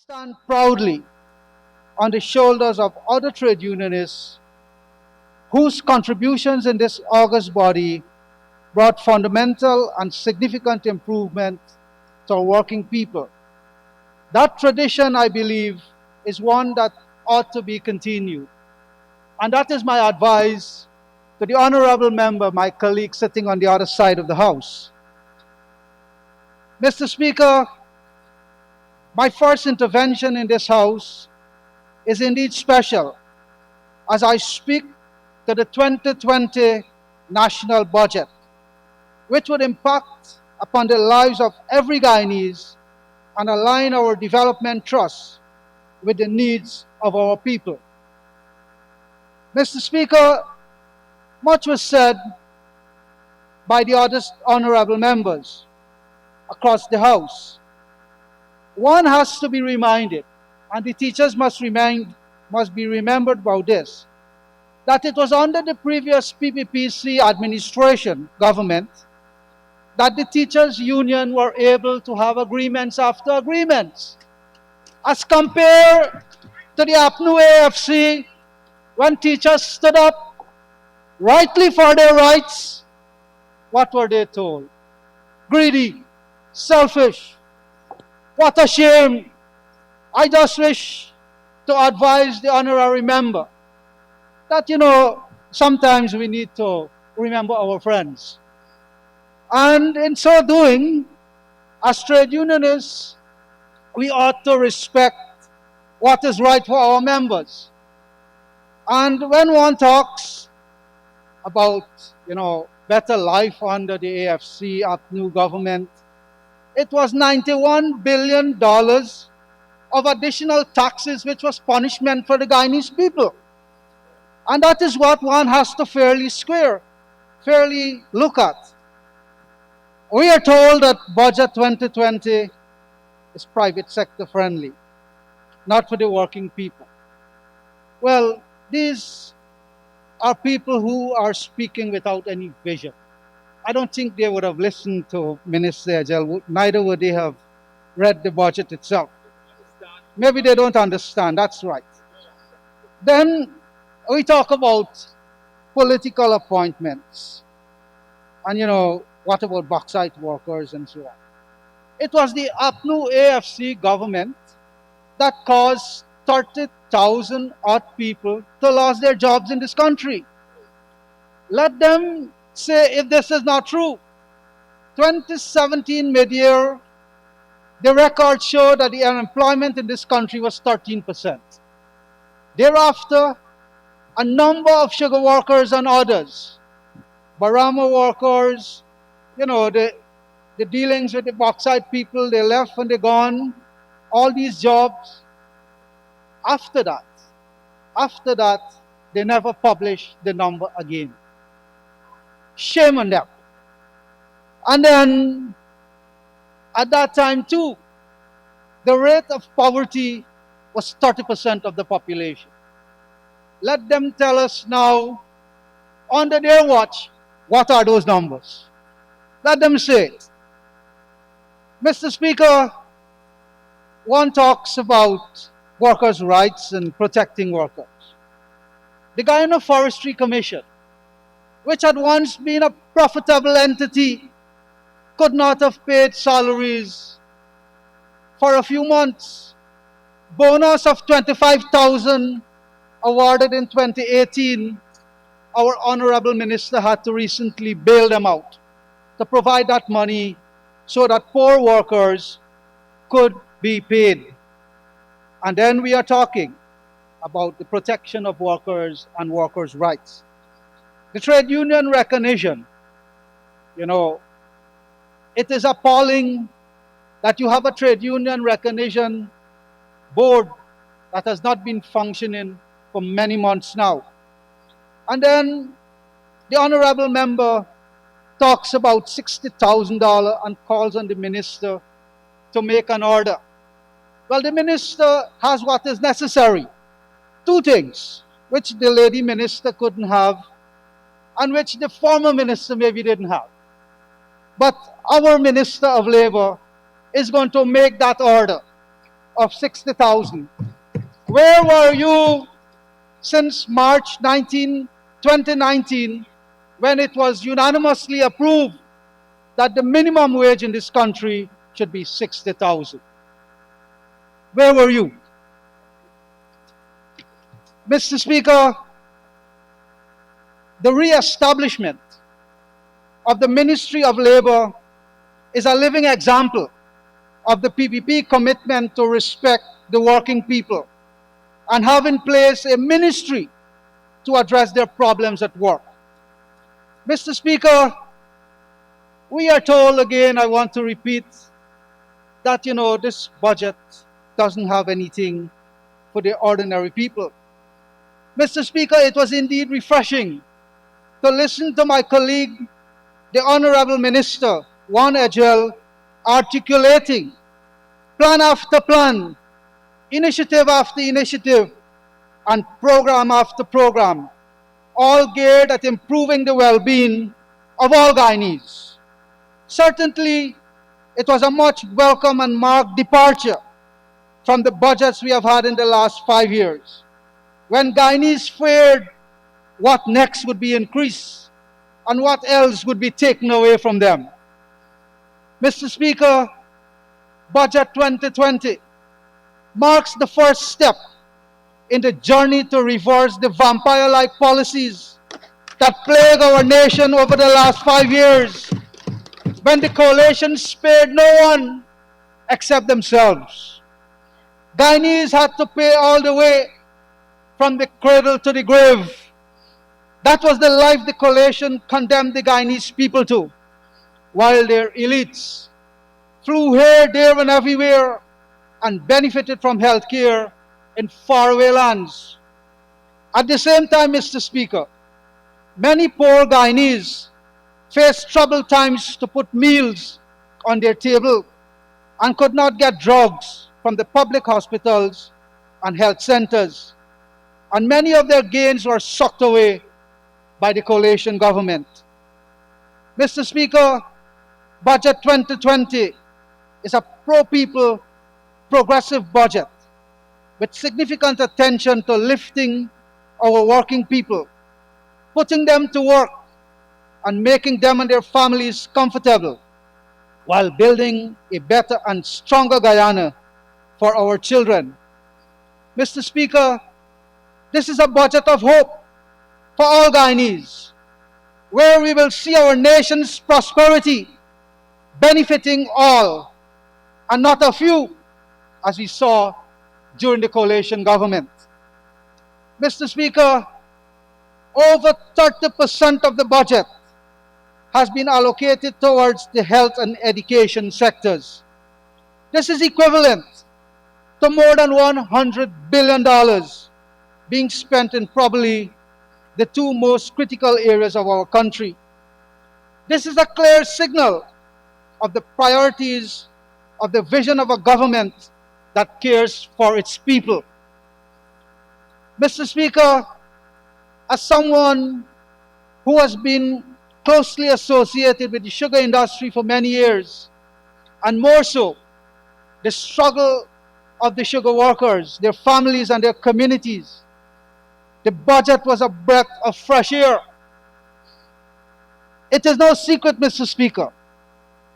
stand proudly on the shoulders of other trade unionists whose contributions in this august body brought fundamental and significant improvement to our working people. That tradition, I believe, is one that ought to be continued. And that is my advice to the honorable member, my colleague sitting on the other side of the House. Mr. Speaker, my first intervention in this House is indeed special as I speak to the 2020 national budget, which would impact upon the lives of every Guyanese and align our development trust with the needs of our people. Mr. Speaker, much was said by the other honorable members across the House. One has to be reminded, and the teachers must be remembered about this, that it was under the previous PPPC administration government that the teachers union were able to have agreements after agreements. As compared to the APNU AFC, when teachers stood up rightly for their rights, what were they told? Greedy, selfish. What a shame. I just wish to advise the honorary member that, sometimes we need to remember our friends. And in so doing, as trade unionists, we ought to respect what is right for our members. And when one talks about, better life under the AFC, APNU government, it was $91 billion of additional taxes, which was punishment for the Guyanese people. And that is what one has to fairly look at. We are told that Budget 2020 is private sector friendly, not for the working people. Well, these are people who are speaking without any vision. I don't think they would have listened to Minister Ajel, neither would they have read the budget itself. Maybe they don't understand, that's right. Then we talk about political appointments. And what about bauxite workers and so on? It was the APNU AFC government that caused 30,000 odd people to lose their jobs in this country. Let them say if this is not true. 2017 mid-year, the records show that the unemployment in this country was 13%. Thereafter, a number of sugar workers and others, Barama workers, the dealings with the bauxite people, they left and they're gone, all these jobs. After that, they never published the number again. Shame on them. And then, at that time too, the rate of poverty was 30% of the population. Let them tell us now, under their watch, what are those numbers? Let them say it. Mr. Speaker, one talks about workers' rights and protecting workers. The Guyana Forestry Commission, which had once been a profitable entity, could not have paid salaries for a few months. Bonus of $25,000 awarded in 2018, our honorable minister had to recently bail them out to provide that money so that poor workers could be paid. And then we are talking about the protection of workers and workers' rights. The trade union recognition, it is appalling that you have a trade union recognition board that has not been functioning for many months now. And then the honorable member talks about $60,000 and calls on the minister to make an order. Well, the minister has what is necessary. Two things, which the lady minister couldn't have, and which the former minister maybe didn't have. But our Minister of Labor is going to make that order. of 60,000. Where were you since March 2019, when it was unanimously approved that the minimum wage in this country should be 60,000? Where were you? Mr. Speaker, the re-establishment of the Ministry of Labour is a living example of the PPP commitment to respect the working people and have in place a ministry to address their problems at work. Mr. Speaker, we are told again, I want to repeat, that this budget doesn't have anything for the ordinary people. Mr. Speaker, it was indeed refreshing to listen to my colleague, the Honorable Minister, Juan Ejel, articulating plan after plan, initiative after initiative, and program after program, all geared at improving the well-being of all Guyanese. Certainly, it was a much welcome and marked departure from the budgets we have had in the last 5 years, when Guyanese feared what next would be increased and what else would be taken away from them. Mr. Speaker, Budget 2020 marks the first step in the journey to reverse the vampire-like policies that plague our nation over the last 5 years, when the coalition spared no one except themselves. Guyanese had to pay all the way from the cradle to the grave. That was the life the coalition condemned the Guyanese people to, while their elites flew here, there, and everywhere and benefited from health care in faraway lands. At the same time, Mr. Speaker, many poor Guyanese faced troubled times to put meals on their table and could not get drugs from the public hospitals and health centers. And many of their gains were sucked away by the coalition government. Mr. Speaker, Budget 2020 is a pro-people, progressive budget with significant attention to lifting our working people, putting them to work, and making them and their families comfortable, while building a better and stronger Guyana for our children. Mr. Speaker, this is a budget of hope for all Guyanese, where we will see our nation's prosperity benefiting all and not a few, as we saw during the coalition government. Mr. Speaker, over 30% of the budget has been allocated towards the health and education sectors. This is equivalent to more than $100 billion being spent in probably the two most critical areas of our country. This is a clear signal of the priorities of the vision of a government that cares for its people. Mr. Speaker, as someone who has been closely associated with the sugar industry for many years, and more so, the struggle of the sugar workers, their families, and their communities, the budget was a breath of fresh air. It is no secret, Mr. Speaker,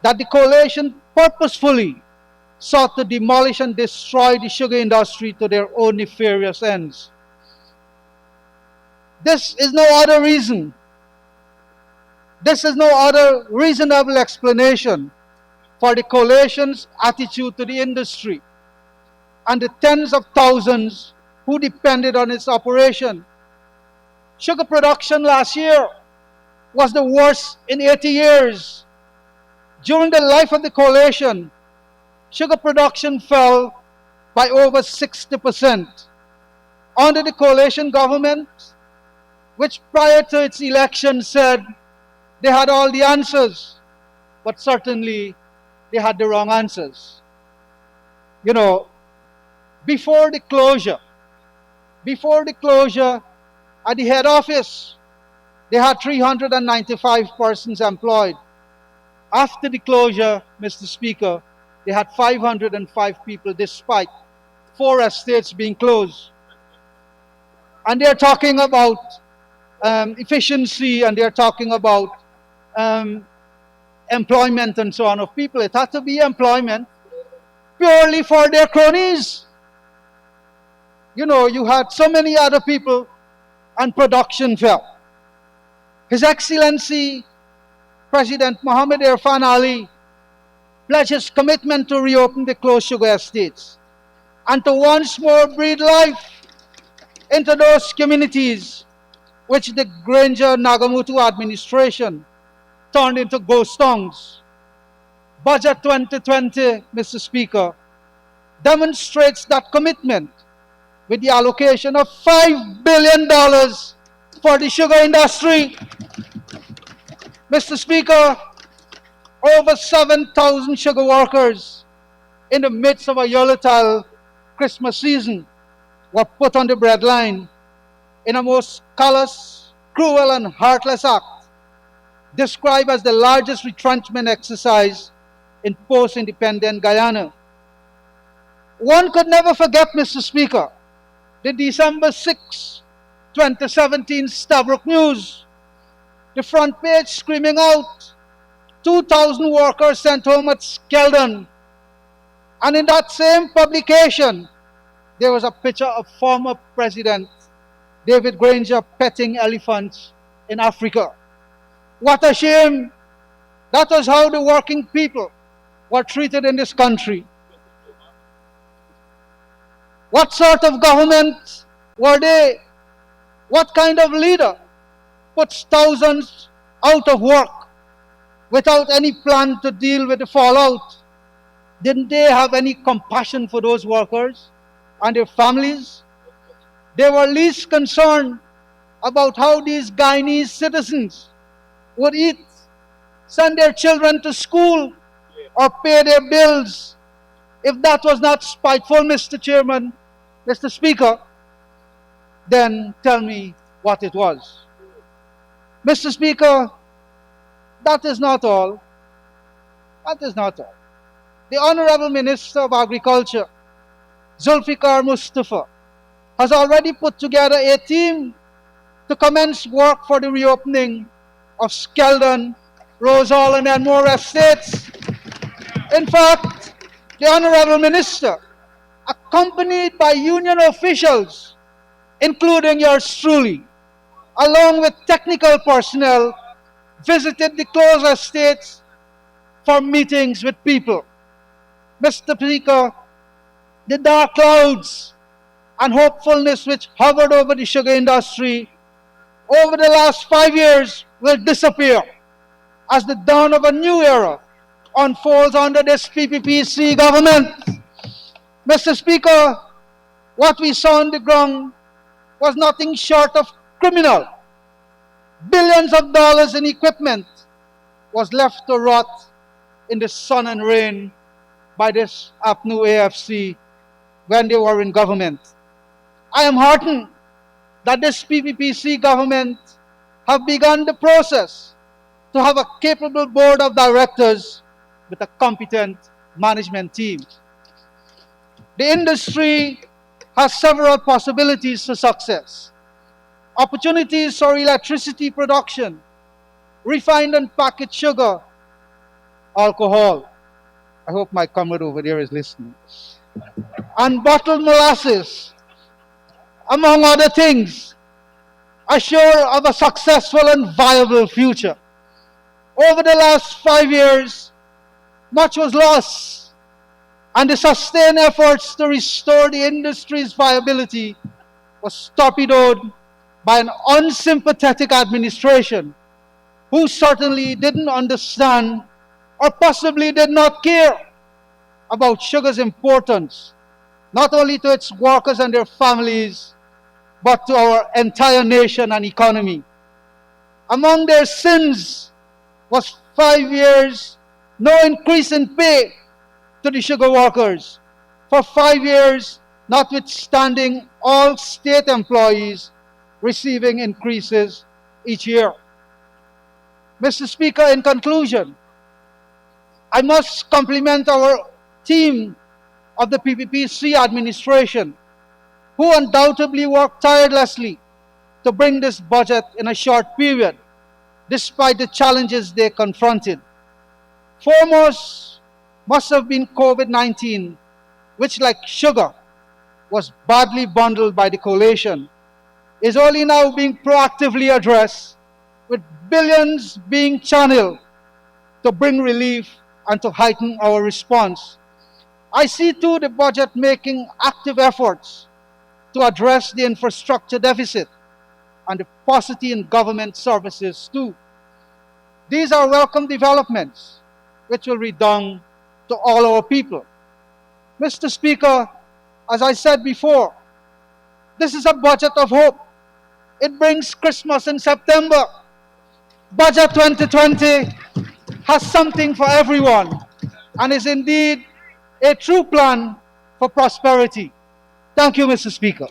that the coalition purposefully sought to demolish and destroy the sugar industry to their own nefarious ends. This is no other reason. This is no other reasonable explanation for the coalition's attitude to the industry and the tens of thousands who depended on its operation. Sugar production last year was the worst in 80 years. During the life of the coalition, sugar production fell by over 60%. Under the coalition government, which prior to its election said they had all the answers, but certainly they had the wrong answers. Before the closure at the head office, they had 395 persons employed. After the closure, Mr. Speaker, they had 505 people, despite 4 estates being closed. And they're talking about efficiency, and they're talking about um, employment and so on of people. It had to be employment purely for their cronies. You know, you had so many other people and production fell. His Excellency President Mohammed Irfan Ali pledged his commitment to reopen the closed sugar estates and to once more breathe life into those communities which the Granger Nagamutu administration turned into ghost towns. Budget 2020, Mr. Speaker, demonstrates that commitment with the allocation of $5 billion for the sugar industry. Mr. Speaker, over 7,000 sugar workers in the midst of a volatile Christmas season were put on the breadline in a most callous, cruel, and heartless act, described as the largest retrenchment exercise in post-independent Guyana. One could never forget, Mr. Speaker, the December 6, 2017 Stabroek News, the front page screaming out, 2,000 workers sent home at Skeldon. And in that same publication, there was a picture of former President David Granger petting elephants in Africa. What a shame! That was how the working people were treated in this country. What sort of government were they? What kind of leader puts thousands out of work without any plan to deal with the fallout? Didn't they have any compassion for those workers and their families? They were least concerned about how these Guyanese citizens would eat, send their children to school, or pay their bills. If that was not spiteful, Mr. Chairman, Mr. Speaker, then tell me what it was. Mr. Speaker, that is not all. That is not all. The Honorable Minister of Agriculture, Zulfikar Mustafa, has already put together a team to commence work for the reopening of Skeldon, Rose Hall, and Enmore estates. In fact, the Honorable Minister, accompanied by union officials, including yours truly, along with technical personnel, visited the closed estates for meetings with people. Mr. Speaker, the dark clouds and hopefulness which hovered over the sugar industry over the last 5 years will disappear as the dawn of a new era unfolds under this PPPC government. Mr. Speaker, what we saw on the ground was nothing short of criminal. Billions of dollars in equipment was left to rot in the sun and rain by this APNU AFC when they were in government. I am heartened that this PPPC government have begun the process to have a capable board of directors with a competent management team. The industry has several possibilities for success. Opportunities for electricity production, refined and packaged sugar, alcohol. I hope my comrade over there is listening. And bottled molasses, among other things, assure of a successful and viable future. Over the last 5 years, much was lost, and the sustained efforts to restore the industry's viability was torpedoed by an unsympathetic administration who certainly didn't understand or possibly did not care about sugar's importance, not only to its workers and their families, but to our entire nation and economy. Among their sins was 5 years, no increase in pay to the sugar workers. For 5 years, notwithstanding all state employees receiving increases each year. Mr. Speaker, in conclusion, I must compliment our team of the PPPC administration, who undoubtedly worked tirelessly to bring this budget in a short period, despite the challenges they confronted. Foremost must have been COVID-19, which, like sugar, was badly bundled by the coalition, is only now being proactively addressed, with billions being channeled to bring relief and to heighten our response. I see too the budget making active efforts to address the infrastructure deficit and the paucity in government services too. These are welcome developments which will redound to all our people. Mr. Speaker, as I said before, this is a budget of hope. It brings Christmas in September. Budget 2020 has something for everyone and is indeed a true plan for prosperity. Thank you, Mr. Speaker.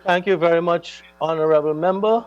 Thank you very much, Honorable Member.